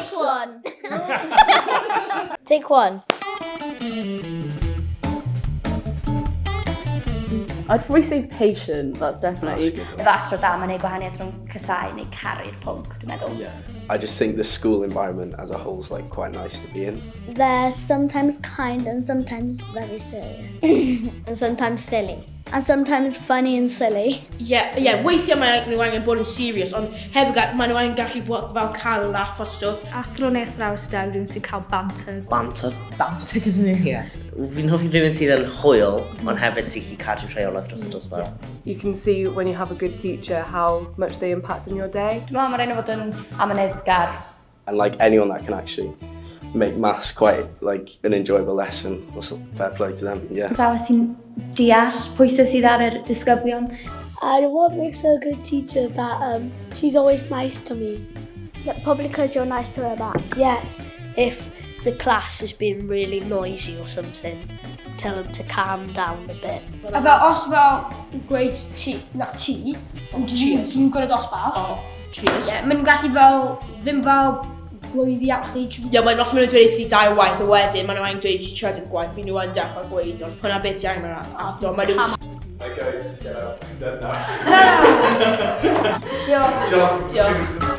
Take one. Take one. I'd probably say patient, that's definitely. Efo athro da, mae'n neud gwahaniaeth rhwng casau neu caru'r pwnc, dwi'n meddwl. Yeah. I just think the school environment as a whole is like quite nice to be in. They're sometimes kind and sometimes very serious. And sometimes silly. And sometimes funny and silly. Weithiau mae nhw angen bod yn serious, ond hefyd mae nhw angen gallu bod fel cael laugh o stwff. Athro neu athrawes da, rhywun sy'n cael banter. Banter? Banter gyda ni. Ie. Fi'n hoffi rhywun sydd yn hwyl, ond hefyd sy'n gallu cadw rheolaeth dros y dosbarth. You can see when you have a good teacher how much they impact on your day. Dwi'n meddwl mae'n rhaid fod yn amyneddgar. And like anyone that can actually make maths quite like an enjoyable lesson, also fair play to them, yeah. Athrawes sy'n deall pwysau sydd ar y disgyblion. And what makes her a good teacher that she's always nice to me. Probably because you're nice to her back. Yes. If the class has been really noisy or something, tell them to calm down a bit. A fel os fel gweud ti, ond dwi'n gwrdd dosbarth. Oh, cheers. Mae'n gallu fel, ddim fel glwyddi actually. Mae'n os maen nhw'n dweud si dau waith o wedyn, maen nhw'n angen dweud trydydd gwaith, maen nhw'n dechrau gweud, ond hwnna beth i angen mewn athro. Hey guys, get out. I'm dead now. Diolch.